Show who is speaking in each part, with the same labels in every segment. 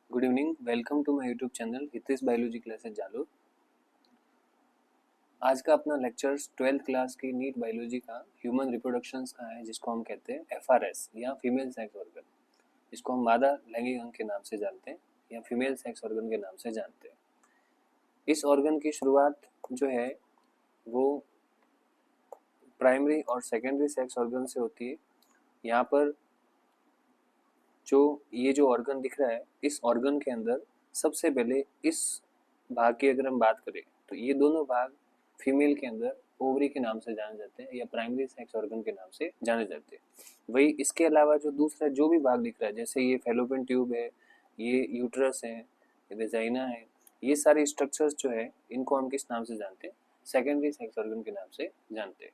Speaker 1: Good evening, welcome to my YouTube channel Hitesh biology classes जालो। आज का अपना लेक्चर्स 12th क्लास की नीट बायोलॉजी का ह्यूमन रिप्रोडक्शंस का है, जिसको हम कहते हैं एफआरएस या फीमेल सेक्स ऑर्गन। इसको हम मादा लैंगिक अंग के नाम से जानते हैं या फीमेल सेक्स ऑर्गन के नाम से जानते हैं। इस ऑर्गन की शुरुआत जो है वो प्राइमरी और सेकेंडरी सेक्स ऑर्गन से होती है। यहाँ पर ये जो ऑर्गन दिख रहा है, इस ऑर्गन के अंदर सबसे पहले इस भाग की अगर हम बात करें तो ये दोनों भाग फीमेल के अंदर ओवरी के नाम से जाने जाते हैं या प्राइमरी सेक्स ऑर्गन के नाम से जाने जाते हैं। वही इसके अलावा जो दूसरा जो भी भाग दिख रहा है, जैसे ये फेलोपियन ट्यूब है, ये यूट्रस है, ये वेजाइना है, ये सारे स्ट्रक्चर्स जो है इनको हम किस नाम से जानते हैं? सेकेंडरी सेक्स ऑर्गन के नाम से जानते हैं।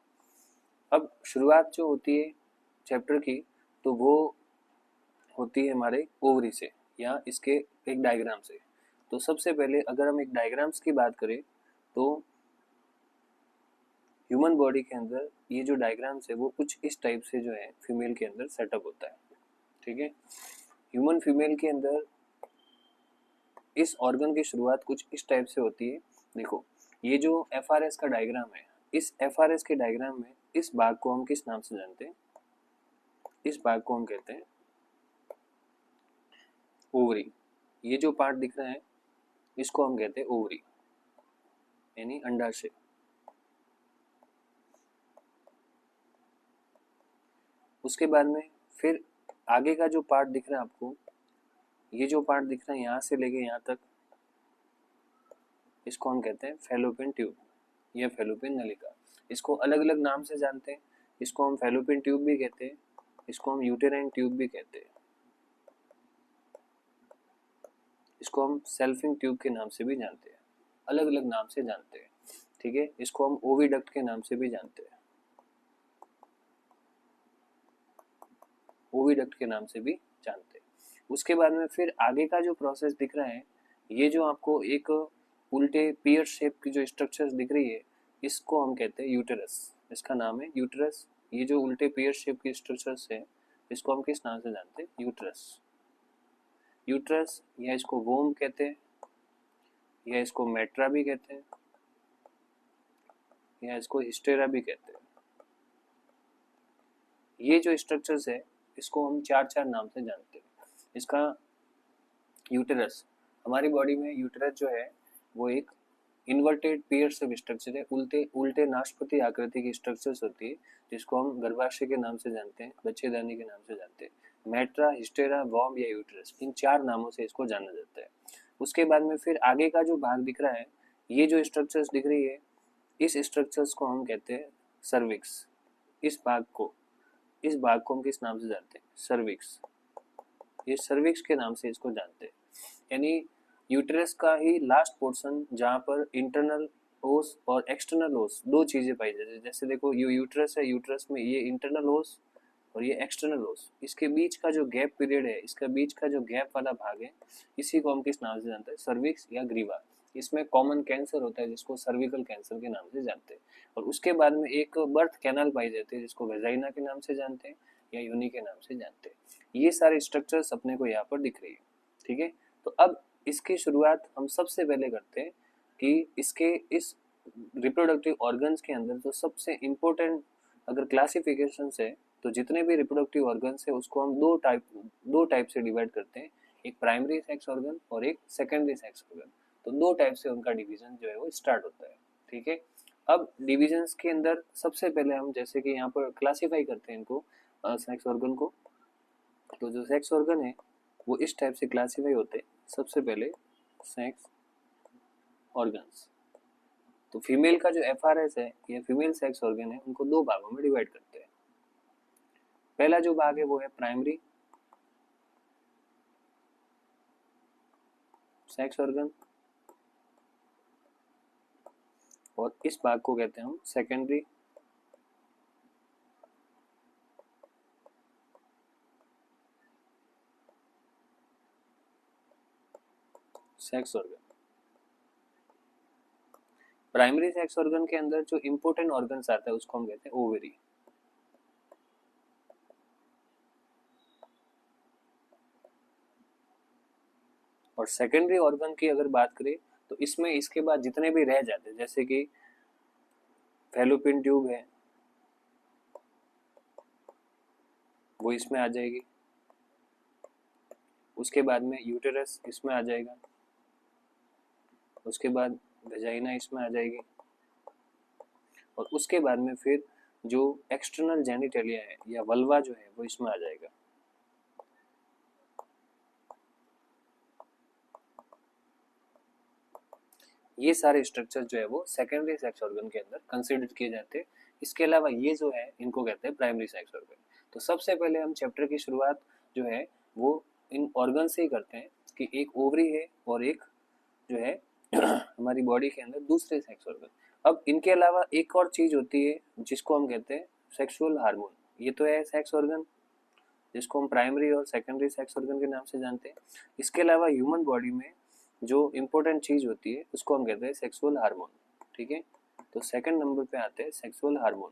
Speaker 1: अब शुरुआत जो होती है चैप्टर की, तो वो होती है हमारे ओवरी से या इसके एक डायग्राम से। तो सबसे पहले अगर हम एक डायग्राम्स की बात करें तो ह्यूमन बॉडी के अंदर ये जो डायग्राम्स है वो कुछ इस टाइप से जो है फीमेल के अंदर सेटअप होता है। ठीक है, ह्यूमन फीमेल के अंदर इस ऑर्गन की शुरुआत कुछ इस टाइप से होती है। देखो, ये जो एफआरएस का डायग्राम है, इस एफआरएस के डायग्राम में इस भाग को हम किस नाम से जानते हैं? इस भाग को हम कहते हैं ओवरी। ये जो पार्ट दिख रहा है इसको हम कहते हैं ओवरी यानी अंडाशय। उसके बाद में फिर आगे का जो पार्ट दिख रहा है आपको, ये जो पार्ट दिख रहा है यहाँ से लेके यहाँ तक, इसको हम कहते हैं फेलोपियन ट्यूब या फेलोपियन नलिका। इसको अलग अलग नाम से जानते हैं। इसको हम फेलोपियन ट्यूब भी कहते हैं, इसको हम यूटेराइन ट्यूब भी कहते हैं, इसको हम सेल्फिंग ट्यूब के नाम से भी जानते हैं, अलग अलग नाम से जानते हैं। ठीक है, इसको हम ओविडक्ट के नाम से भी जानते हैं, ओविडक्ट के नाम से भी जानते हैं। उसके बाद में फिर आगे का जो प्रोसेस दिख रहा है, ये जो आपको एक उल्टे पियर शेप की जो स्ट्रक्चर्स दिख रही है, इसको हम कहते हैं यूटेरस। इसका नाम है यूटेरस। ये जो उल्टे पियर शेप की स्ट्रक्चर्स है, इसको हम किस नाम से जानते हैं? यूटेरस। यूटेरस या इसको वोम कहते हैं, या इसको मेट्रा भी कहते हैं, या इसको हिस्टेरा भी कहते हैं। ये जो स्ट्रक्चर्स है इसको हम चार चार नाम से जानते हैं। इसका यूटेरस, हमारी बॉडी में यूटेरस जो है वो एक इन्वर्टेड पेयर सब स्ट्रक्चर है, उल्टे उल्टे नाशपति आकृति की स्ट्रक्चर्स होती है, जिसको हम गर्भाशय के नाम से जानते हैं, बच्चेदानी के नाम से जानते हैं। मेट्रा, हिस्टेरा, वॉम या यूटेरस, इन चार नामों से इसको जाना जाता है। उसके बाद में फिर आगे का जो भाग दिख रहा है, ये जो स्ट्रक्चर्स दिख रही है, इस स्ट्रक्चर्स को हम कहते हैं सर्विक्स। इस भाग को हम किस नाम से जानते हैं? सर्विक्स। ये सर्विक्स के नाम से इसको जानते हैं। यानी यूटेरस का ही लास्ट पोर्शन जहाँ पर इंटरनल ओस और एक्सटर्नल ओस दो चीजें पाई जाती है। जैसे देखो, ये यूटेरस है, यूटेरस में ये इंटरनल ओस और ये एक्सटर्नल ओस, इसके बीच का जो गैप पीरियड है, इसका बीच का जो गैप वाला भाग है, इसी को हम किस नाम से जानते हैं? सर्विक्स या ग्रीवा। इसमें कॉमन कैंसर होता है जिसको सर्विकल कैंसर के नाम से जानते हैं। और उसके बाद में एक बर्थ कैनाल पाई जाती है जिसको वेजाइना के नाम से जानते हैं या यूनी के नाम से जानते हैं। ये सारे स्ट्रक्चर्स अपने को यहाँ पर दिख रही है। ठीक है, तो अब इसकी शुरुआत हम सबसे पहले करते हैं कि इसके इस रिप्रोडक्टिव ऑर्गन्स के अंदर जो सबसे इम्पोर्टेंट अगर क्लासिफिकेशन है, तो जितने भी रिप्रोडक्टिव ऑर्गन्स है उसको हम दो टाइप से डिवाइड करते हैं, एक प्राइमरी सेक्स ऑर्गन और एक सेकेंडरी सेक्स ऑर्गन। तो दो टाइप से उनका डिवीजन जो है वो स्टार्ट होता है। ठीक है, अब डिविजन्स के अंदर सबसे पहले हम जैसे कि यहाँ पर क्लासीफाई करते हैं इनको सेक्स ऑर्गन को। तो जो सेक्स ऑर्गन है वो इस टाइप से क्लासीफाई होते हैं। सबसे पहले सेक्स ऑर्गन्स, तो फीमेल का जो एफआरएस है या फीमेल सेक्स ऑर्गन है, उनको दो भागों में डिवाइड करते हैं। पहला जो भाग है वो है प्राइमरी सेक्स ऑर्गन, और इस भाग को कहते हैं हम secondary sex organ. Primary sex organ के अंदर जो इंपॉर्टेंट ऑर्गन्स आता है उसको हम कहते हैं ओवरी। और सेकेंडरी ऑर्गन की अगर बात करें तो इसमें इसके बाद जितने भी रह जाते हैं, जैसे कि फैलोपियन ट्यूब है वो इसमें आ जाएगी, उसके बाद में यूटेरस इसमें आ जाएगा, उसके बाद वेजाइना इसमें आ जाएगी, और उसके बाद में फिर जो एक्सटर्नल जेनिटेलिया है या वल्वा जो है वो इसमें आ जाएगा। ये सारे स्ट्रक्चर जो है वो सेकेंडरी सेक्स ऑर्गन के अंदर कंसिडर किए जाते हैं। इसके अलावा ये जो है इनको कहते हैं प्राइमरी सेक्स ऑर्गन। तो सबसे पहले हम चैप्टर की शुरुआत जो है वो इन ऑर्गन से ही करते हैं कि एक ओवरी है और एक जो है हमारी बॉडी के अंदर दूसरे सेक्स ऑर्गन। अब इनके अलावा एक और चीज होती है जिसको हम कहते हैं सेक्सुअल हार्मोन। ये तो है सेक्स ऑर्गन जिसको हम प्राइमरी और सेकेंडरी सेक्स ऑर्गन के नाम से जानते हैं। इसके अलावा ह्यूमन बॉडी में जो इम्पोर्टेंट चीज होती है उसको हम कहते हैं सेक्सुअल हार्मोन। ठीक है, तो सेकंड नंबर पे आते हैं सेक्सुअल हार्मोन।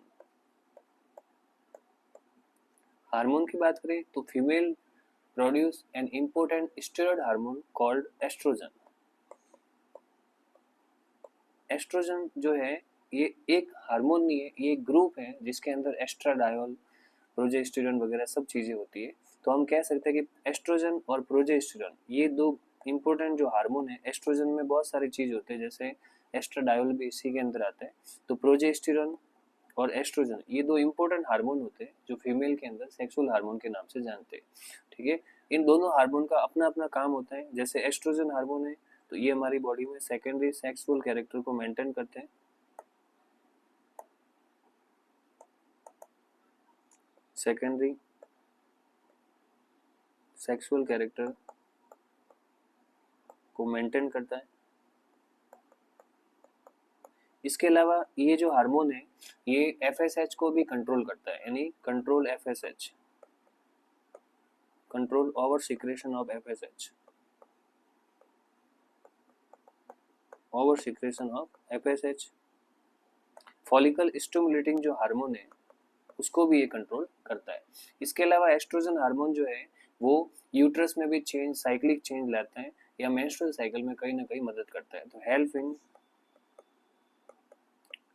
Speaker 1: हार्मोन की बात करें तो female produce an important steroid hormone called estrogen. Estrogen जो है ये एक हार्मोन नहीं है, ये एक ग्रुप है जिसके अंदर एस्ट्राडायोल, प्रोजेस्टेरॉन वगैरह सब चीजें होती है। तो हम कह सकते हैं कि एस्ट्रोजन और प्रोजेस्टेरॉन ये दो इंपॉर्टेंट जो हार्मोन है। एस्ट्रोजन में बहुत सारी चीज होते हैं, जैसे एस्ट्राडायोल भी इसी के अंदर आता है। तो प्रोजेस्टेरॉन और एस्ट्रोजन ये दो इंपॉर्टेंट हार्मोन होते हैं जो फीमेल के अंदर सेक्सुअल हार्मोन के नाम से जानते हैं। ठीक है, इन दोनों हार्मोन का अपना अपना काम होता है। जैसे एस्ट्रोजन हार्मोन है तो ये हमारी बॉडी में सेकेंडरी सेक्सुअल कैरेक्टर को मेंटेन करते हैं। सेकेंडरी सेक्सुअल कैरेक्टर को मेंटेन करता है। इसके अलावा ये जो हार्मोन है ये एफएसएच को भी कंट्रोल करता है, यानी control FSH, control over secretion of FSH, over secretion of FSH. Follicle stimulating जो हार्मोन है उसको भी ये कंट्रोल करता है। इसके अलावा एस्ट्रोजन हार्मोन जो है वो यूट्रस में भी चेंज, साइक्लिक चेंज लाता है या मेंस्ट्रुअल साइकिल में कहीं ना कहीं मदद करता है। तो help in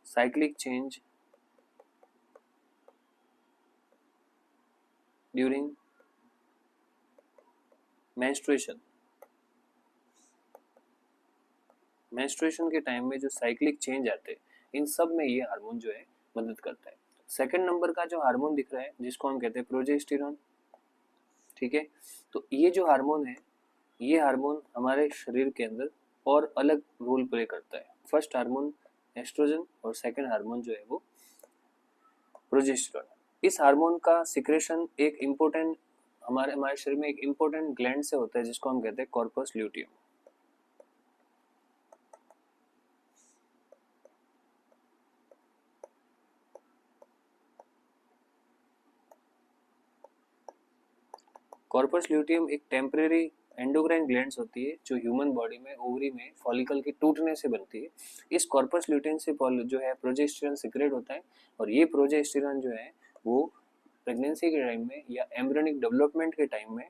Speaker 1: cyclic change during menstruation. Menstruation के टाइम में जो साइक्लिक चेंज आते हैं इन सब में ये हार्मोन जो है मदद करता है। सेकंड नंबर का जो हार्मोन दिख रहा है जिसको हम कहते हैं प्रोजेस्टेरॉन। ठीक है, तो ये जो हार्मोन है ये हार्मोन हमारे शरीर के अंदर और अलग रोल प्ले करता है। फर्स्ट हार्मोन एस्ट्रोजन और सेकंड हार्मोन जो है वो प्रोजेस्टेरॉन। इस हार्मोन का सिक्रेशन एक इम्पोर्टेंट हमारे हमारे शरीर में एक इम्पोर्टेंट ग्लैंड से होता है जिसको हम कहते हैं कॉर्पस ल्यूटियम। कॉर्पस ल्यूटियम एक टेम्परेरी एंडोक्राइन ग्लैंड्स होती है जो ह्यूमन बॉडी में ओवरी में फॉलिकल के टूटने से बनती है। इस कॉर्पस ल्यूटियम से जो है प्रोजेस्टेरॉन सिक्रेट होता है और ये प्रोजेस्टेरॉन जो है वो प्रेगनेंसी के टाइम में या एम्ब्रियोनिक डेवलपमेंट के टाइम में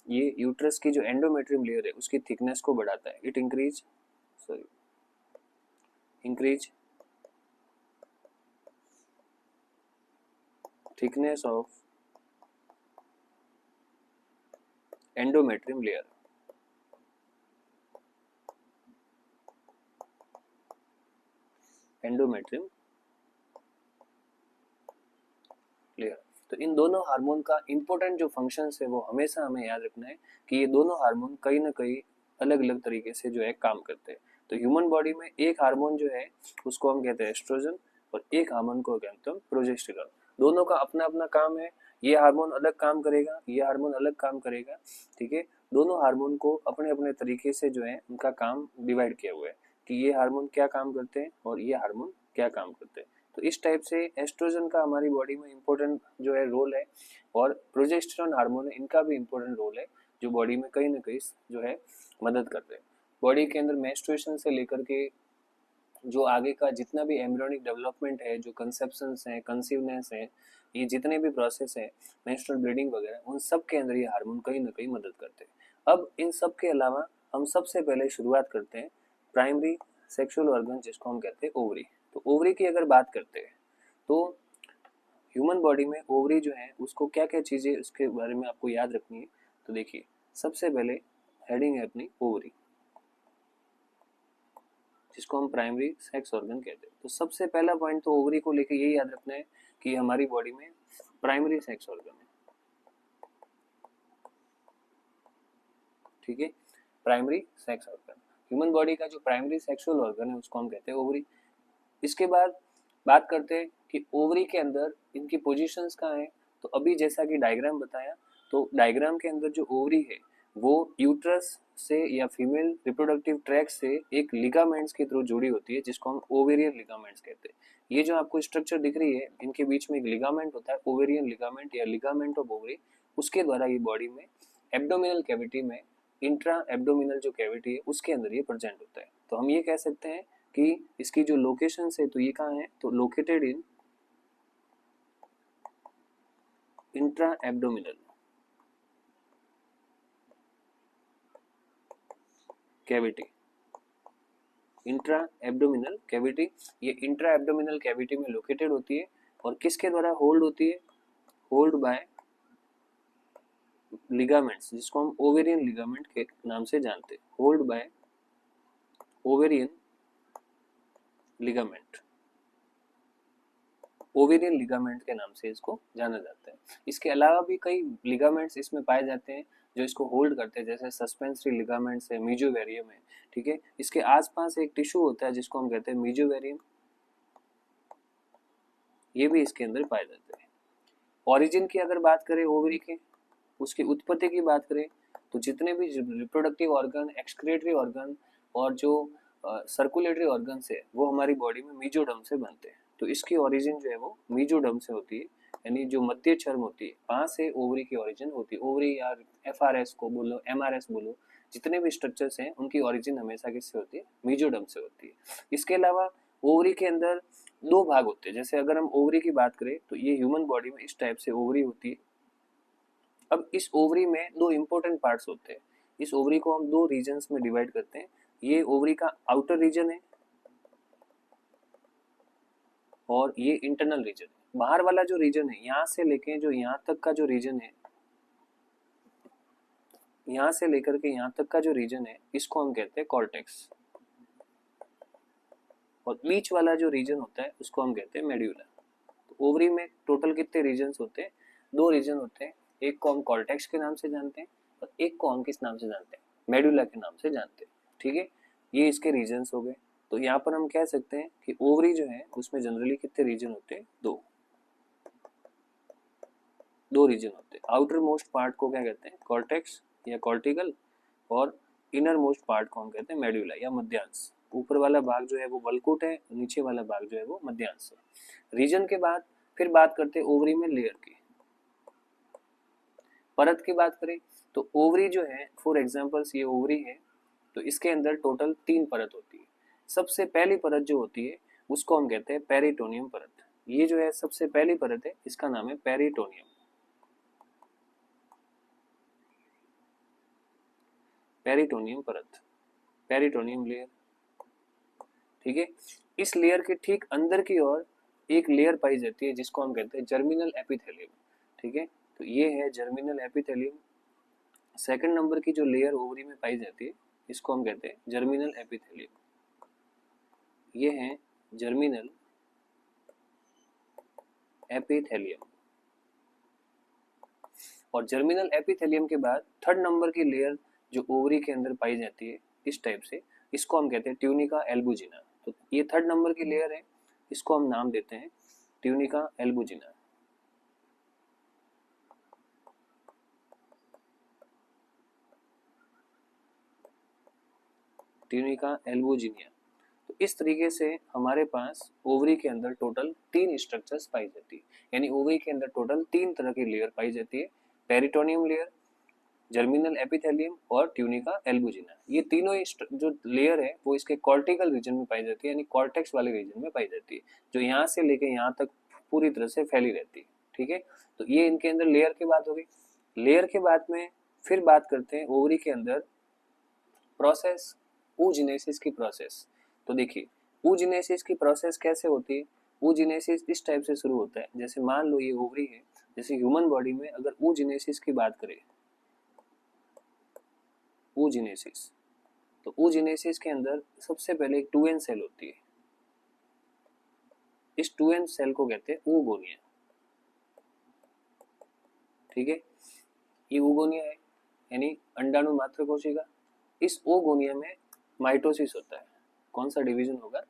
Speaker 1: ये यूट्रस की जो एंडोमेट्रियम लेयर है उसकी थिकनेस को बढ़ाता है। It increase thickness of endometrium layer. Endometrium layer. तो इन दोनों हार्मोन का इंपॉर्टेंट जो फंक्शन है वो हमेशा हमें याद रखना है कि ये दोनों हार्मोन कहीं ना कहीं अलग अलग तरीके से जो है काम करते हैं। तो ह्यूमन बॉडी में एक हार्मोन जो है उसको हम कहते हैं एस्ट्रोजन और एक हार्मोन को कहते हैं प्रोजेस्टेरॉन। दोनों का अपना अपना काम है। ये हार्मोन अलग काम करेगा, ये हार्मोन अलग काम करेगा। ठीक है, दोनों हार्मोन को अपने अपने तरीके से जो है उनका काम डिवाइड किया हुआ है कि ये हार्मोन क्या काम करते हैं और ये हार्मोन क्या काम करते हैं। तो इस टाइप से एस्ट्रोजन का हमारी बॉडी में इम्पोर्टेंट जो है रोल है और प्रोजेस्टेरॉन हार्मोन है इनका भी इम्पोर्टेंट रोल है जो बॉडी में कहीं ना कहीं जो है मदद करते हैं। बॉडी के अंदर मेंस्ट्रुएशन से लेकर के जो आगे का जितना भी एम्ब्रियोनिक डेवलपमेंट है, जो कंसेप्शंस हैं, कंसीवनेस है, ये जितने भी प्रोसेस है, मेंस्ट्रुअल ब्लीडिंग वगैरह, उन सब के अंदर ये हार्मोन कहीं ना कहीं मदद करते हैं। अब इन सब के अलावा हम सबसे पहले शुरुआत करते हैं प्राइमरी सेक्सुअल ऑर्गन जिसको हम कहते हैं ओवरी। तो ओवरी की अगर बात करते हैं तो ह्यूमन बॉडी में ओवरी जो है उसको क्या क्या चीज़ें उसके बारे में आपको याद रखनी है। तो देखिए सबसे पहले हेडिंग है अपनी ओवरी, जिसको हम प्राइमरी सेक्स ऑर्गन कहते हैं। तो सबसे पहला पॉइंट तो ओवरी को लेके यही याद रखना है कि हमारी बॉडी में प्राइमरी सेक्स ऑर्गन है, ठीक है। Primary sex organ, human body का जो प्राइमरी सेक्सुअल ऑर्गन है उसको हम कहते हैं ओवरी। इसके बाद बात करते हैं कि ओवरी के अंदर इनकी पोजीशंस कहाँ है। तो अभी जैसा कि डायग्राम बताया, तो डायग्राम के अंदर जो ओवरी है वो यूट्रस से या फीमेल रिप्रोडक्टिव ट्रैक से एक लिगामेंट्स के थ्रू जुड़ी होती है, जिसको हम ओवेरियन लिगामेंट्स कहते हैं। ये जो आपको स्ट्रक्चर दिख रही है, इनके बीच में एक लिगामेंट होता है, ओवेरियन लिगामेंट या लिगामेंट ऑफ ओवरी। उसके द्वारा ये बॉडी में एब्डोमिनल कैविटी में, इंट्रा एब्डोमिनल जो कैविटी है उसके अंदर ये प्रेजेंट होता है। तो हम ये कह सकते हैं कि इसकी जो लोकेशन है तो ये कहाँ है, तो located in intra abdominal cavity. Intra abdominal cavity, ये इंट्रा एब्डोमिनल कैविटी में लोकेटेड होती है और किसके द्वारा होल्ड होती है, होल्ड बाय लिगामेंट्स, जिसको हम ओवेरियन लिगामेंट के नाम से जानते हैं। Hold by ovarian ligament, ovarian ligament के नाम से इसको जाना जाता है। इसके अलावा भी कई लिगामेंट्स इसमें पाए जाते हैं जो इसको होल्ड करते हैं, जैसे सस्पेंसरी लिगामेंट्स है, मीजोवेरियम है, ठीक है। इसके आसपास एक टिश्यू होता है जिसको हम कहते हैं मीजोवेरियम, ये भी इसके अंदर पाए जाते हैं। ओरिजिन की अगर बात करें ओवरी के, उसकी उत्पत्ति की बात करें, तो जितने भी रिप्रोडक्टिव ऑर्गन, एक्सक्रीटरी ऑर्गन और जो सर्कुलेटरी ऑर्गन है वो हमारी बॉडी में मीजोडर्म से बनते हैं। तो इसकी ओरिजिन जो है वो मीजोडर्म से होती है, यानी जो मध्य चर्म होती है वहां से ओवरी की ओरिजिन होती है। ओवरी या FRS को बोलो, MRS बोलो, जितने भी स्ट्रक्चर्स हैं उनकी ओरिजिन हमेशा किससे होती है, मीजोडर्म से होती है। इसके अलावा ओवरी के अंदर दो भाग होते हैं। जैसे अगर हम ओवरी की बात करें तो ये ह्यूमन बॉडी में इस टाइप से ओवरी होती है। अब इस ओवरी में दो इंपॉर्टेंट पार्ट्स होते हैं। इस ओवरी को हम दो रीजन्स में डिवाइड करते हैं। ये ओवरी का आउटर रीजन है और ये इंटरनल रीजन है। बाहर वाला जो रीजन है, यहाँ से लेके जो यहाँ तक का जो रीजन है, यहाँ से लेकर के यहाँ तक का जो रीजन है इसको हम कहते हैं कॉर्टेक्स, और बीच वाला जो रीजन होता है उसको हम कहते हैं मेड्यूला। तो ओवरी में टोटल कितने रीजन होते हैं, दो रीजन होते हैं। एक को हम कॉर्टेक्स के नाम से जानते हैं और एक को हम किस नाम से जानते हैं, मेडुला के नाम से जानते हैं, ठीक है। ये इसके रीजन्स हो गए। तो यहाँ पर हम कह सकते हैं कि ओवरी जो है उसमें जनरली कितने रीजन होते हैं, दो रीजन होते हैं। आउटर मोस्ट पार्ट को क्या कहते हैं, कॉर्टेक्स या कॉर्टिकल, और इनर मोस्ट पार्ट को हम कहते हैं मेडुला या मध्यांश। ऊपर वाला भाग जो है वो वल्कुट है, नीचे वाला भाग जो है वो मध्यांश है। रीजन के बाद फिर बात करते हैं ओवरी में लेयर की। परत की बात करें तो ओवरी जो है, फॉर एग्जांपल्स ये ओवरी है, तो इसके अंदर टोटल 3 परत होती है। सबसे पहली परत जो होती है उसको हम कहते हैं पेरिटोनियम परत। ये जो है सबसे पहली परत है, इसका नाम है पेरिटोनियम, पेरिटोनियम परत, पेरिटोनियम लेयर, ठीक है। इस लेयर के ठीक अंदर की ओर एक लेयर पाई जाती है जिसको हम कहते हैं जर्मिनल एपिथेलियम, ठीक है। तो ये है जर्मिनल एपिथेलियम। सेकंड नंबर की जो लेयर ओवरी में पाई जाती है इसको हम कहते हैं जर्मिनल एपिथेलियम, ये है जर्मिनल एपिथेलियम। और जर्मिनल एपिथेलियम के बाद थर्ड नंबर की लेयर जो ओवरी के अंदर पाई जाती है इस टाइप से, इसको हम कहते हैं ट्यूनिका एल्बुजिना। तो ये थर्ड नंबर की लेयर है, इसको हम नाम देते हैं ट्यूनिका एल्बुजिना। Tunica albuginea. तो इस तरीके से हमारे पास ओवरी के अंदर टोटल 3 स्ट्रक्चर्स पाई जाती है, यानी ओवरी के अंदर टोटल 3 तरह की लेयर पाई जाती है, पेरिटोनियम लेयर, जर्मिनल एपिथेलियम और ट्यूनिका एल्बुजिना। ये तीनों ही जो लेयर है वो इसके कॉर्टिकल रीजन में पाई जाती है, यानी कॉर्टेक्स वाले रीजन में पाई जाती है, जो यहाँ से लेके यहाँ तक पूरी तरह से फैली रहती है, ठीक है। तो ये इनके अंदर लेयर की बात हो गई। लेयर के बाद में फिर बात करते हैं ओवरी के अंदर प्रोसेस oogenesis की प्रोसेस। तो देखिए oogenesis की प्रोसेस कैसे होती है, oogenesis इस टाइप से शुरू होता है। जैसे मान लो ये ओवरी है, जैसे ह्यूमन बॉडी में अगर oogenesis की बात करें, oogenesis, तो oogenesis के अंदर सबसे पहले एक 2n सेल होती है। इस 2n सेल को कहते हैं oogonia। ठीक है, ये oogonia है यानी अंडाणु मात्र कोशिका। इस oogonia में माइटोसिस होता है। कौन सा डिवीजन होगा,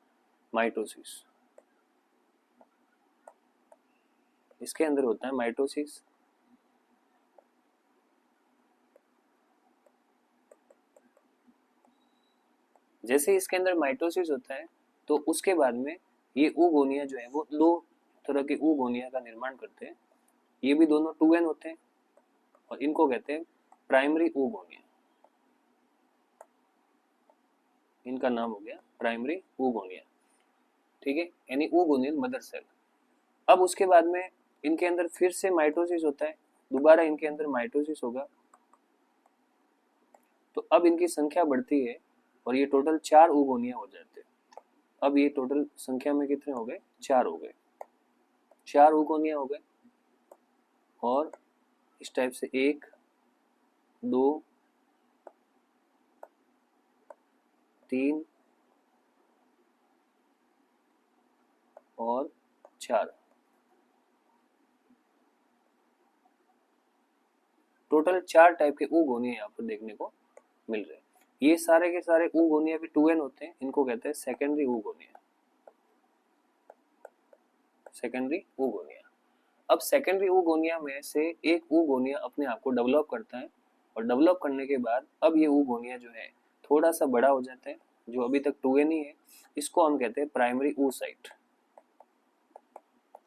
Speaker 1: माइटोसिस। इसके अंदर होता है माइटोसिस। जैसे इसके अंदर माइटोसिस होता है तो उसके बाद में ये oogonia जो है वो दो तरह के oogonia का निर्माण करते हैं। ये भी दोनों 2n होते हैं और इनको कहते हैं प्राइमरी oogonia। इनका नाम हो गया प्राइमरी oogonia। ठीक है, यानी ओगोनियल मदर सेल। अब उसके बाद में इनके अंदर फिर से माइटोसिस होता है, दोबारा इनके अंदर माइटोसिस होगा। तो अब इनकी संख्या बढ़ती है और ये टोटल 4 oogonia हो जाते हैं। अब ये टोटल संख्या में कितने हो गए, 4 हो गए, 4 oogonia हो गए। और इस टाइप से 1 2 3 और 4, टोटल 4 टाइप के oogonia यहाँ पर देखने को मिल रहे हैं। ये सारे के सारे oogonia भी 2n होते हैं, इनको कहते हैं सेकेंडरी oogonia। Secondary oogonia। अब सेकेंडरी oogonia में से एक oogonia अपने आप को डेवलप करता है और डेवलप करने के बाद अब ये oogonia जो है थोड़ा सा बड़ा हो जाता है, जो अभी तक 2n ही है। इसको हम कहते हैं प्राइमरी oocyte।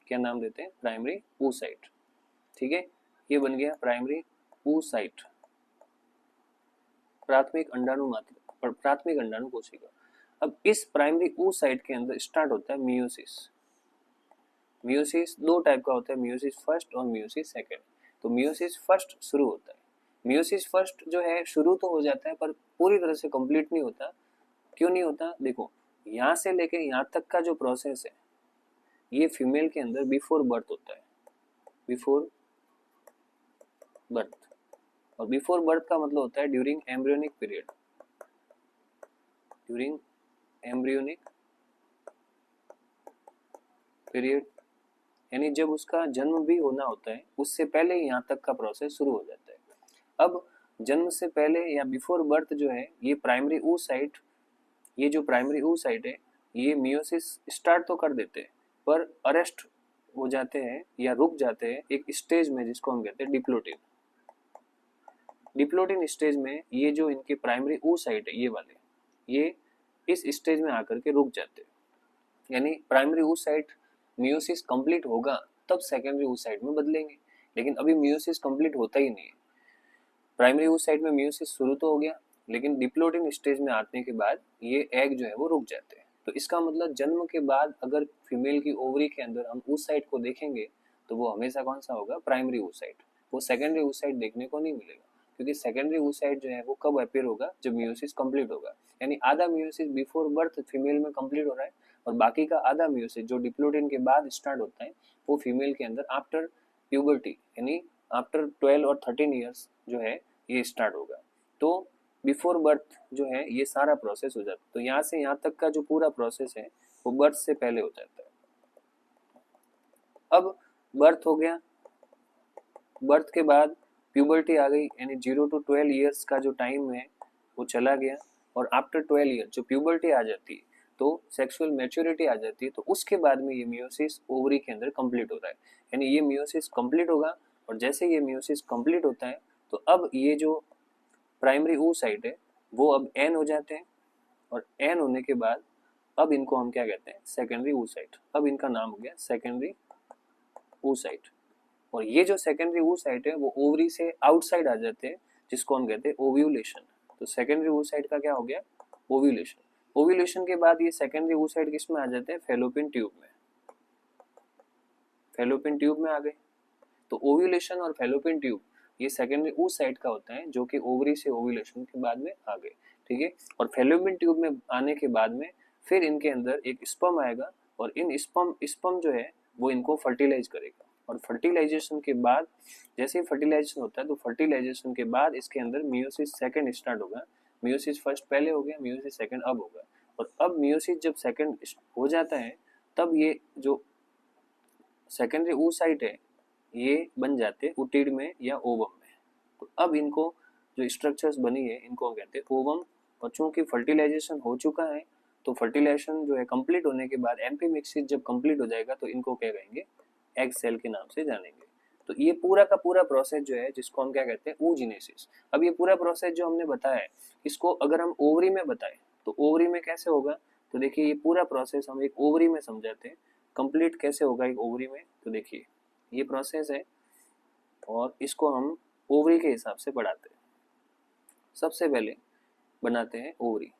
Speaker 1: क्या नाम देते हैं, प्राइमरी oocyte। ठीक है, ये बन गया प्राइमरी oocyte, प्राथमिक अंडाणु मात्र, प्राथमिक अंडाणु कोशिका। अब इस प्राइमरी oocyte के अंदर स्टार्ट होता है मियोसिस। मियोसिस दो टाइप का होता है, मियोसिस फर्स्ट और मियोसिस सेकंड। तो मियोसिस फर्स्ट शुरू होता है। मियोसिस फर्स्ट जो है शुरू तो हो जाता है पर पूरी तरह से कंप्लीट नहीं होता। क्यों नहीं होता, देखो यहाँ से लेके यहाँ तक का जो प्रोसेस है ये फीमेल के अंदर बिफोर बर्थ होता है, बिफोर बर्थ। और बिफोर बर्थ का मतलब होता है during embryonic period, during embryonic period, यानी जब उसका जन्म भी होना होता है उससे पहले यहाँ तक का प्रोसेस शुरू हो जाता है। अब जन्म से पहले या बिफोर बर्थ जो है ये प्राइमरी oocyte, ये जो प्राइमरी oocyte है ये मियोसिस स्टार्ट तो कर देते हैं पर अरेस्ट हो जाते हैं या रुक जाते हैं एक स्टेज में जिसको हम कहते हैं डिप्लोटिन। डिप्लोटिन स्टेज में ये जो इनके प्राइमरी oocyte है ये वाले, ये इस स्टेज में आकर के रुक जाते हैं। यानी प्राइमरी oocyte मियोसिस कंप्लीट होगा तब सेकेंडरी oocyte में बदलेंगे, लेकिन अभी मियोसिस कंप्लीट होता ही नहीं है। प्राइमरी oocyte में मियोसिस शुरू तो हो गया लेकिन डिप्लोटिन स्टेज में आने के बाद ये एग जो है वो रुक जाते हैं। तो इसका मतलब जन्म के बाद अगर फीमेल की ओवरी के अंदर हम oocyte को देखेंगे तो वो हमेशा कौन सा होगा, प्राइमरी oocyte। वो सेकेंडरी oocyte देखने को नहीं मिलेगा क्योंकि सेकेंडरी oocyte जो है वो कब अपीयर होगा, जब मियोसिस कंप्लीट होगा। यानी आधा मियोसिस बिफोर बर्थ फीमेल में कंप्लीट हो रहा है और बाकी का आधा मियोसिस जो डिप्लोटिन के बाद स्टार्ट होता है वो फीमेल के अंदर आफ्टर प्यूबर्टी यानी आफ्टर 12 और 13 ईयर्स जो है ये स्टार्ट होगा। तो बिफोर बर्थ जो है ये सारा प्रोसेस हो जाता है। तो यहाँ से यहाँ तक का जो पूरा प्रोसेस है वो बर्थ से पहले हो जाता है। अब बर्थ हो गया, बर्थ के बाद प्यूबर्टी आ गई यानी 0 to 12 ईयर्स का जो टाइम है वो चला गया और आफ्टर 12 ईयर जो प्यूबर्टी आ जाती है तो सेक्सुअल मैच्योरिटी आ जाती है। तो उसके बाद में ये मियोसिस ओवरी के अंदर कंप्लीट हो रहा है, यानी ये मियोसिस कंप्लीट होगा और जैसे ये मियोसिस कंप्लीट होता है तो अब ये जो प्राइमरी oocyte है वो अब एन हो जाते हैं और एन होने के बाद अब इनको हम क्या कहते हैं, सेकेंडरी oocyte। अब इनका नाम हो गया सेकेंडरी oocyte। और ये जो सेकेंडरी oocyte है वो ओवरी से आउटसाइड आ जाते हैं जिसको हम कहते हैं ओव्यूलेशन। तो सेकेंडरी oocyte का क्या हो गया, ओव्यूलेशन। ओव्यूलेशन के बाद ये सेकेंडरी oocyte किस में आ जाते हैं, फेलोपियन ट्यूब में, फेलोपियन ट्यूब में आ गए। तो ओव्यूलेशन और फेलोपियन ट्यूब ये सेकेंडरी oocyte का होता है जो कि ओवरी से ओव्यूलेशन के बाद में आ गए। ठीक है। और फैलोपियन ट्यूब में आने के बाद में फिर इनके अंदर एक स्पर्म आएगा और इन स्पर्म जो है वो इनको फर्टिलाइज करेगा। और फर्टिलाइजेशन के बाद जैसे ही फर्टिलाइजेशन होता है तो फर्टिलाइजेशन के बाद इसके अंदर मियोसिस सेकंड स्टार्ट होगा। मियोसिस फर्स्ट पहले हो गया, मियोसिस सेकंड अब होगा। और अब मियोसिस जब सेकंड हो जाता है तब ये जो सेकेंडरी oocyte है ये बन जाते हैं उटीड में या ओवम में। तो अब इनको जो स्ट्रक्चर्स बनी है इनको हम कहते हैं ओवम। और चूंकि फर्टिलाइजेशन हो चुका है तो फर्टिलाइजेशन जो है कंप्लीट होने के बाद एम्पी मिक्सिस जब कंप्लीट हो जाएगा तो इनको क्या कहेंगे, एग सेल के नाम से जानेंगे। तो ये पूरा का पूरा प्रोसेस जो है जिसको हम क्या कहते हैं, oogenesis। अब ये पूरा प्रोसेस जो हमने बताया है इसको अगर हम ओवरी में बताएं तो ओवरी में कैसे होगा, तो देखिए ये पूरा प्रोसेस हम एक ओवरी में समझाते हैं। कंप्लीट कैसे होगा एक ओवरी में, तो देखिए ये प्रोसेस है और इसको हम ओवरी के हिसाब से पढ़ाते हैं। सबसे पहले बनाते हैं ओवरी।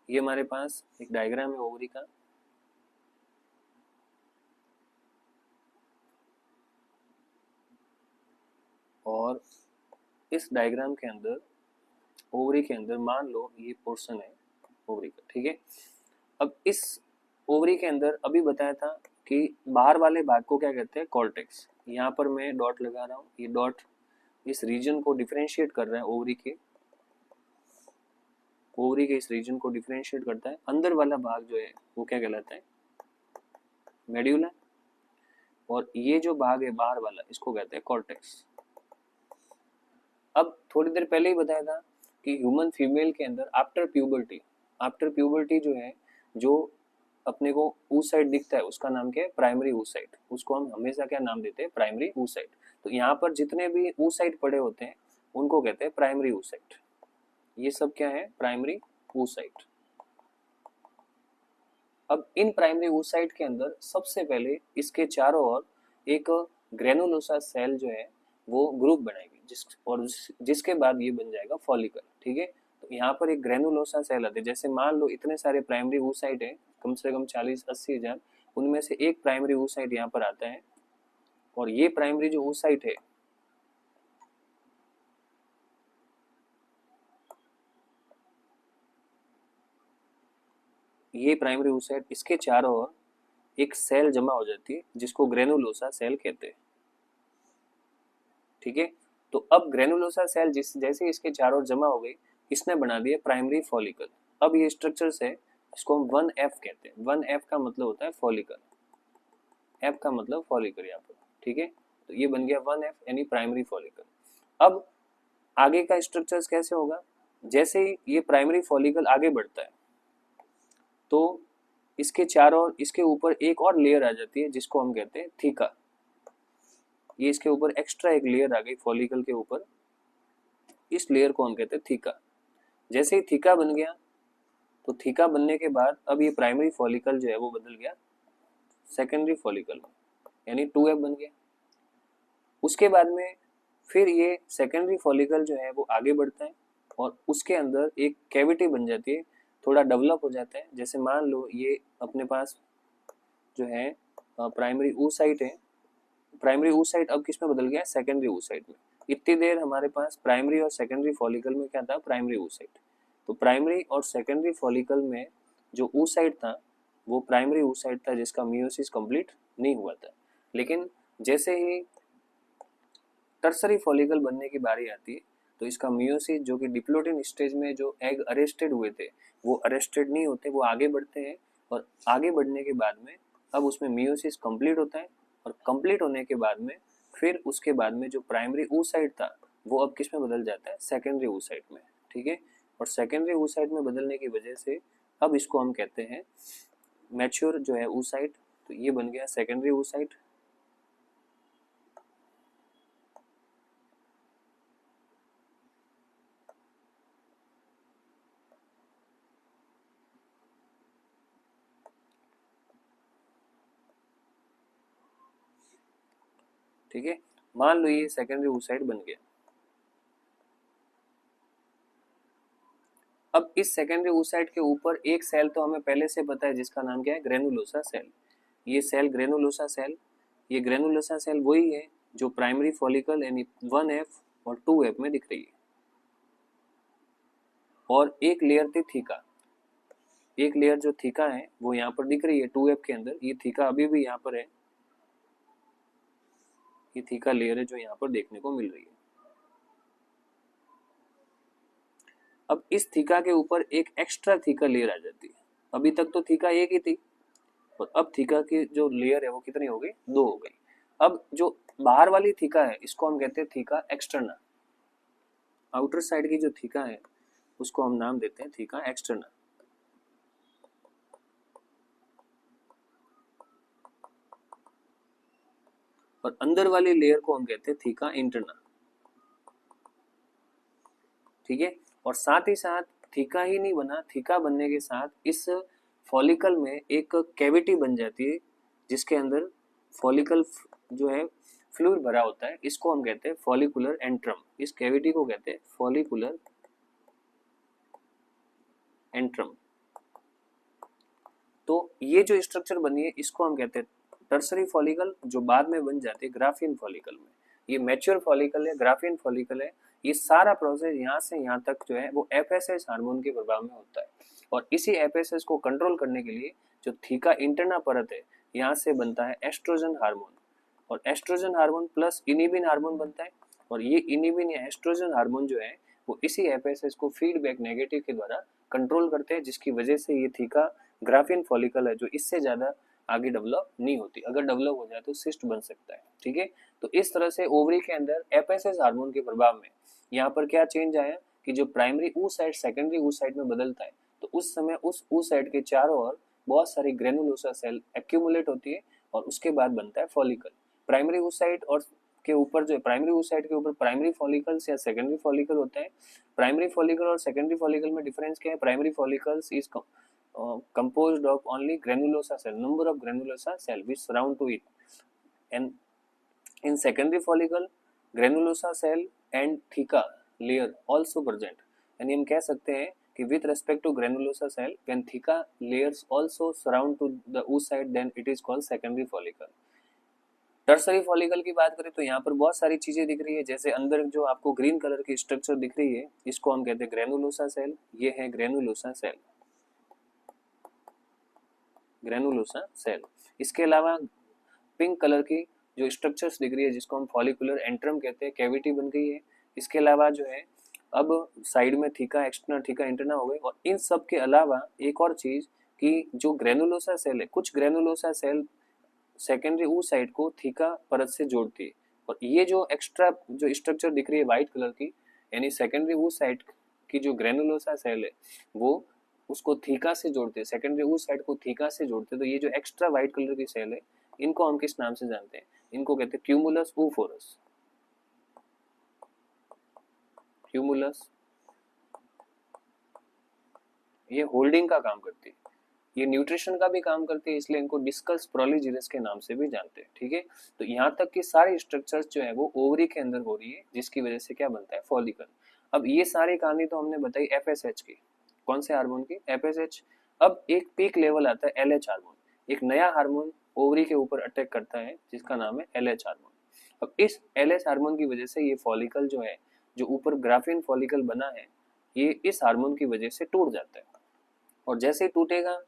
Speaker 1: ये हमारे पास एक डायग्राम है ओवरी का। और इस डायग्राम के अंदर ओवरी के अंदर मान लो ये पोर्शन है ओवरी का, ठीक है। अब इस ओवरी के अंदर अभी बताया था कि बाहर वाले भाग को क्या कहते हैं, कॉर्टेक्स। यहाँ पर मैं डॉट लगा रहा हूँ, ये डॉट इस रीजन को डिफरेंशिएट कर रहा है ओवरी के इस रीजन को डिफरेंशिएट करता है। अंदर वाला भाग जो है वो क्या कहलाता है, मेड्यूला। और ये जो भाग है बाहर वाला इसको कहते हैं कॉर्टेक्स। अब थोड़ी देर पहले ही बताया था कि ह्यूमन फीमेल के अंदर आफ्टर प्यूबर्टी जो है, जो अपने को oocyte दिखता है उसका नाम क्या है, प्राइमरी oocyte। उसको हम हमेशा क्या नाम देते हैं, प्राइमरी oocyte। तो यहाँ पर जितने भी oocyte पड़े होते हैं उनको कहते हैं प्राइमरी oocyte। ये सब क्या है, प्राइमरी oocyte। अब इन प्राइमरी oocyte के अंदर सबसे पहले इसके चारों ओर एक ग्रेनुलोसा सेल जो है वो ग्रुप बनाएगी जिसके बाद ये बन जाएगा फॉलिकल, ठीक है। तो यहाँ पर एक ग्रेनुलोसा सेल आते हैं। जैसे मान लो इतने सारे प्राइमरी oocyte है, कम से कम 40-80 हजार, उनमें से एक प्राइमरी oocyte यहाँ पर आता है। और ये प्राइमरी जो oocyte है ये प्राइमरी oocyte इसके चारों ओर एक सेल जमा हो जाती है जिसको ग्रेनुलोसा सेल कहते हैं, ठीक है। तो अब ग्रेनुलोसा सेल जैसे इसके चारों ओर जमा हो गई, इसने बना दिया प्राइमरी फॉलिकल। अब ये स्ट्रक्चर्स है इसको हम 1F कहते हैं। 1F का मतलब होता है फॉलिकल, F का मतलब फॉलिकल यहाँ पर, ठीक है। तो ये बन गया 1F यानी प्राइमरी फॉलिकल। अब आगे का स्ट्रक्चर्स कैसे होगा, जैसे ही ये प्राइमरी फॉलिकल आगे बढ़ता है तो इसके चारों ओर इसके ऊपर एक और लेयर आ जाती है जिसको हम कहते हैं थीका। ये इसके ऊपर एक्स्ट्रा एक लेयर आ गई फॉलिकल के ऊपर, इस लेयर को हम कहते हैं थीका। जैसे ही थीका बन गया तो थीका बनने के बाद अब ये प्राइमरी फॉलिकल जो है वो बदल गया सेकेंडरी फॉलिकल में, यानी 2F बन गया। उसके बाद में फिर ये सेकेंडरी फॉलिकल जो है वो आगे बढ़ता है और उसके अंदर एक कैविटी बन जाती है, थोड़ा डेवलप हो जाता है। जैसे मान लो ये अपने पास जो है प्राइमरी oocyte है, प्राइमरी oocyte अब किस में बदल गया, सेकेंडरी oocyte में। इतनी देर हमारे पास प्राइमरी और सेकेंडरी फॉलिकल में क्या था, प्राइमरी oocyte। तो प्राइमरी और सेकेंडरी फॉलिकल में जो oocyte था वो प्राइमरी oocyte था जिसका मियोसिस कंप्लीट नहीं हुआ था। लेकिन जैसे ही टर्सरी फॉलिकल बनने की बारी आती है तो इसका मियोसिस जो कि डिप्लोटिन स्टेज में जो एग अरेस्टेड हुए थे वो अरेस्टेड नहीं होते, वो आगे बढ़ते हैं। और आगे बढ़ने के बाद में अब उसमें मियोसिस कंप्लीट होता है और कंप्लीट होने के बाद में फिर उसके बाद में जो प्राइमरी oocyte था वो अब किस में बदल जाता है, सेकेंडरी oocyte में, ठीक है। और सेकेंडरी oocyte में बदलने की वजह से अब इसको हम कहते हैं मैच्योर जो है oocyte। तो ये बन गया सेकेंडरी oocyte। ठीक है, मान लो ये सेकेंडरी oocyte बन गया। अब इस सेकेंडरी oocyte के ऊपर एक सेल तो हमें पहले से पता है जिसका नाम क्या है, ग्रेनुलोसा सेल। ये सेल ग्रेनुलोसा सेल, ये ग्रेनुलोसा सेल वही है जो प्राइमरी फॉलिकल यानी 1F और 2F में दिख रही है। और एक लेयर थी थीका। एक लेयर जो थीका है वो यहाँ पर दिख रही है 2F के अंदर, ये थीका अभी भी यहाँ पर है, ये थीका लेयर है जो यहाँ पर देखने को मिल रही है। अब इस थीका के ऊपर एक एक्स्ट्रा थीका लेयर आ जाती है। अभी तक तो थीका एक ही थी और अब थीका की जो लेयर है वो कितनी हो गई, 2 हो गई। अब जो बाहर वाली थीका है इसको हम कहते हैं थीका एक्सटर्ना। आउटर साइड की जो थीका है उसको हम नाम देते हैं थीका एक्सटर्ना। और अंदर वाली लेयर को हम कहते हैं थीका इंटरना। ठीक है। और साथ ही साथ थीका ही नहीं बना, थीका बनने के साथ इस फॉलिकल में एक कैविटी बन जाती है जिसके अंदर फॉलिकल जो है फ्लूइड भरा होता है, इसको हम कहते हैं फॉलिकुलर एंट्रम। इस कैविटी को कहते हैं फॉलिकुलर एंट्रम। तो ये जो स्ट्रक्चर बनी है इसको हम कहते हैं टर्सरी फॉलिकल, जो बाद में बन जाती है ग्राफियन फॉलिकल में। ये मैच्योर फॉलिकल है, ग्राफियन फॉलिकल है। ये सारा प्रोसेस यहाँ से यहाँ तक जो है वो एफएसएच हार्मोन के प्रभाव में होता है। और इसी एफएसएच को कंट्रोल करने के लिए जो थीका इंटरना परत है यहाँ से बनता है एस्ट्रोजन हार्मोन, और estrogen hormone plus inhibin hormone बनता है। और ये इनिबिन या एस्ट्रोजन हार्मोन जो है वो इसी एफएसएच को फीडबैक नेगेटिव के द्वारा कंट्रोल करते हैं, जिसकी वजह से ये थीका ग्राफियन फॉलिकल है जो इससे ज्यादा आगे डेवलप नहीं होती। अगर डेवलप हो जाए तो सिस्ट बन सकता है। ठीक है। तो इस तरह से ओवरी के अंदर एफएसएच हार्मोन के प्रभाव में यहाँ पर क्या चेंज आया कि जो प्राइमरी oocyte सेकेंडरी oocyte में बदलता है, तो उस समय उस oocyte के चारों ओर बहुत सारी ग्रेनुलोसा सेल एक्यूमुलेट होती है और उसके बाद बनता है फॉलिकल। प्राइमरी oocyte और के ऊपर जो प्राइमरी oocyte के ऊपर प्राइमरी फॉलिकल्स या सेकेंडरी फॉलिकल होता है। प्राइमरी फॉलिकल और सेकेंडरी फॉलिकल में डिफरेंस क्या है? Primary follicles is composed of only granulosa cell, number of granulosa cell which surround to it, and in secondary follicle granulosa cell and theca layer also present। यानी हम कह सकते हैं कि with respect to granulosa cell when theca layers also surround to the oocyte then it is called secondary follicle। Tertiary follicle की बात करें तो यहाँ पर बहुत सारी चीजें दिख रही है, जैसे अंदर जो आपको ग्रीन कलर की स्ट्रक्चर दिख रही है इसको हम कहते हैं ग्रेनुलोसा सेल। ये है ग्रेनुलोसा सेल, ग्रेनुलोसा सेल। इसके अलावा पिंक कलर की जो स्ट्रक्चर्स दिख रही है जिसको हम फॉलिकुलर एंट्रम कहते हैं, कैविटी बन गई है। इसके अलावा जो है अब साइड में थीका एक्सटर्नल थीका इंटरना हो गए। और इन सब के अलावा एक और चीज कि जो ग्रेनुलोसा सेल है, कुछ ग्रेनुलोसा सेल सेकेंडरी oocyte को थीका परत से जोड़ती है। और ये जो एक्स्ट्रा जो स्ट्रक्चर दिख रही है व्हाइट कलर की, यानी सेकेंडरी oocyte की जो ग्रेनुलोसा सेल है वो उसको थीका से जोड़ते हैं, सेकेंडरी oocyte को थीका से जोड़ते हैं। तो ये जो एक्स्ट्रा व्हाइट कलर की सेल है इनको हम किस नाम से जानते हैं? इनको कहते हैं क्यूमुलस oophorus। क्यूमुलस ये होल्डिंग का काम करती है, ये न्यूट्रिशन का भी काम करती है, इसलिए इनको डिस्कस प्रोलीजिरस के नाम से भी जानते हैं। ठीक है। तो यहाँ तक कि सारे स्ट्रक्चर्स जो है वो ओवरी के अंदर हो रही है जिसकी वजह से क्या बनता है? फॉलिकल। अब ये सारी कहानी तो हमने बताई एफएसएच की, कौन से हार्मोन की? एफएसएच। अब एक पीक लेवल आता है एलएच हार्मोन, एक नया हार्मोन ओवरी के ऊपर अटैक करता है जिसका नाम है एलएच हार्मोन। अब इस एलएच हार्मोन की वजह से ये फॉलिकल जो है, जो ऊपर ग्राफियन फॉलिकल बना है, ये इस हार्मोन की वजह से टूट जाता है। और जैसे ही टूटेगा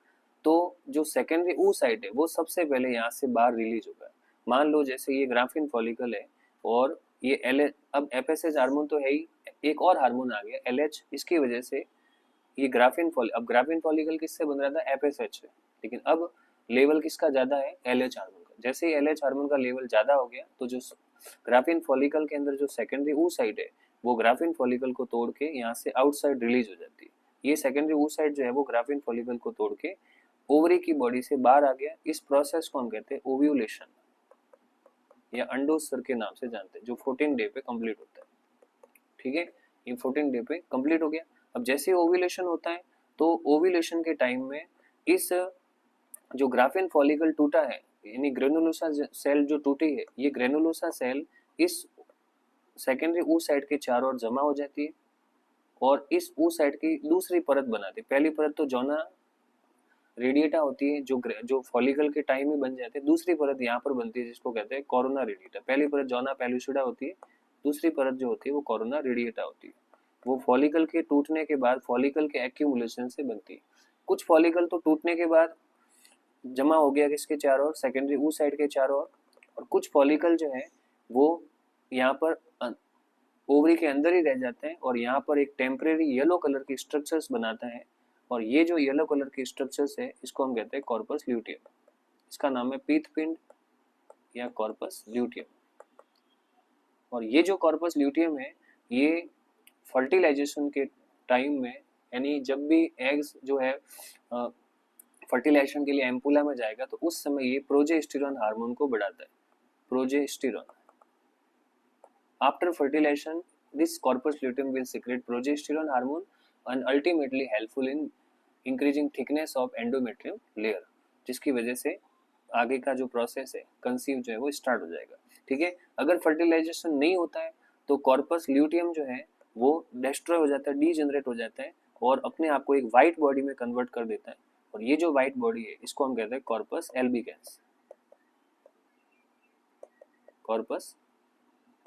Speaker 1: तो जो सेकेंडरी oocyte है वो सबसे पहले यहाँ से बाहर रिलीज होगा। मान लो जैसे ये ग्राफियन फॉलिकल है और ये एल, अब एफएसएच हार्मोन तो है ही, एक और हार्मोन आ गया एलएच, इसकी वजह से ये ग्राफियन अब ग्राफियन फॉलिकल किससे बन रहा था? एफएसएच से, लेकिन अब लेवल किसका ज्यादा है? एलएच हार्मोन का। जैसे ही एलएच हार्मोन का लेवल ज्यादा हो गया तो जो ग्राफियन फॉलिकल के अंदर जो सेकेंडरी oocyte है वो ग्राफियन फॉलिकल को तोड़ के यहाँ से आउटसाइड रिलीज हो जाती है। ये सेकेंडरी oocyte जो है वो ग्राफियन फॉलिकल को तोड़ के ओवरी की बॉडी से बाहर आ गया। इस प्रोसेस को हम कहते हैं ओव्यूलेशन या अंडोत्सर्ग के नाम से जानते हैं, जो 14 डे पे कंप्लीट होता है। ठीक है। ये 14 डे पे कंप्लीट हो गया। अब जैसे ओव्यूलेशन होता है तो ओव्यूलेशन के टाइम में इस जो ग्राफियन फॉलिकल टूटा है, यानी ग्रेनुलोसा सेल जो टूटी है, ये ग्रेनुलोसा सेल इस सेकेंडरी oocyte के चारों ओर जमा हो जाती है और इस oocyte की दूसरी परत बनाती है। पहली परत तो जोना रेडिएटा होती है जो फॉलिकल के टाइम में बन जाते हैं। दूसरी परत यहाँ पर बनती है जिसको कहते हैं कोरोना रेडिएटा। पहली परत जोना पेलुसिडा होती है, दूसरी परत जो होती है वो कोरोना रेडिएटा होती है। वो फॉलिकल के टूटने के बाद फॉलिकल के एक्यूमुलेशन से बनती है। कुछ फॉलिकल तो टूटने के बाद जमा हो गया किसके चारों ओर, सेकेंडरी ऊ साइड के चारों ओर, और कुछ फॉलिकल जो है वो यहाँ पर ओवरी के अंदर ही रह जाते हैं और यहाँ पर एक टेम्परेरी येलो कलर की स्ट्रक्चर्स बनाता है, और ये जो येलो कलर की स्ट्रक्चर्स है इसको हम कहते हैं कॉर्पस ल्यूटियम। इसका नाम है पीत पिंड या कॉर्पस ल्यूटियम। और ये जो कॉर्पस ल्यूटियम है ये फर्टिलाइजेशन के टाइम में, यानी जब भी एग्स जो है फर्टिलाइजेशन के लिए एम्पुला में जाएगा तो उस समय ये प्रोजेस्टेरॉन हार्मोन को बढ़ाता है, progesterone. After fertilization this corpus luteum will secrete progesterone hormone and ultimately helpful in increasing thickness of endometrium layer, जिसकी वजह से आगे का जो प्रोसेस है कंसीव जो है वो स्टार्ट हो जाएगा। ठीक है, अगर फर्टिलाइजेशन नहीं होता है तो कॉर्पस ल्यूटियम जो है वो डिस्ट्रॉय हो जाता है, डीजनरेट हो जाता है और अपने आप को एक वाइट बॉडी में कन्वर्ट कर देता है, और ये जो वाइट बॉडी है इसको हम कहते हैं कॉर्पस एल्बिगेंस, कॉर्पस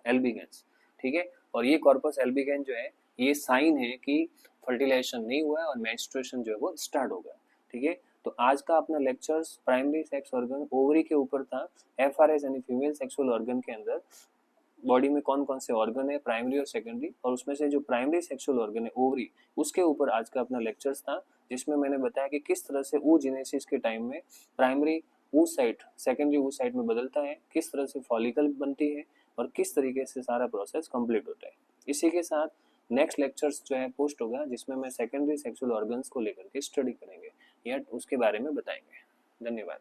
Speaker 1: एल्बिगेंस। ठीक है, और ये कॉर्पस एल्बिगेंस जो है ये साइन है कि फर्टिलाइजेशन नहीं हुआ है और मेंस्ट्रुएशन जो है वो स्टार्ट हो गया। ठीक है, तो आज का अपना lectures primary sex organ ovary के ऊपर था। एफआरएस यानी फीमेल सेक्सुअल ऑर्गन के अंदर बॉडी में कौन कौन से ऑर्गन है, प्राइमरी और सेकेंडरी, और उसमें से जो प्राइमरी सेक्सुअल ऑर्गन है ओवरी, उसके ऊपर आज का अपना लेक्चर्स था, जिसमें मैंने बताया कि किस तरह से oogenesis के टाइम में प्राइमरी ऊ साइट सेकेंडरी ऊ साइट में बदलता है, किस तरह से फॉलिकल बनती है और किस तरीके से सारा प्रोसेस कंप्लीट होता है। इसी के साथ नेक्स्ट लेक्चर्स जो है पोस्ट होगा जिसमें मैं सेकेंडरी सेक्सुअल ऑर्गन्स को लेकर के स्टडी करेंगे या उसके बारे में बताएंगे। धन्यवाद।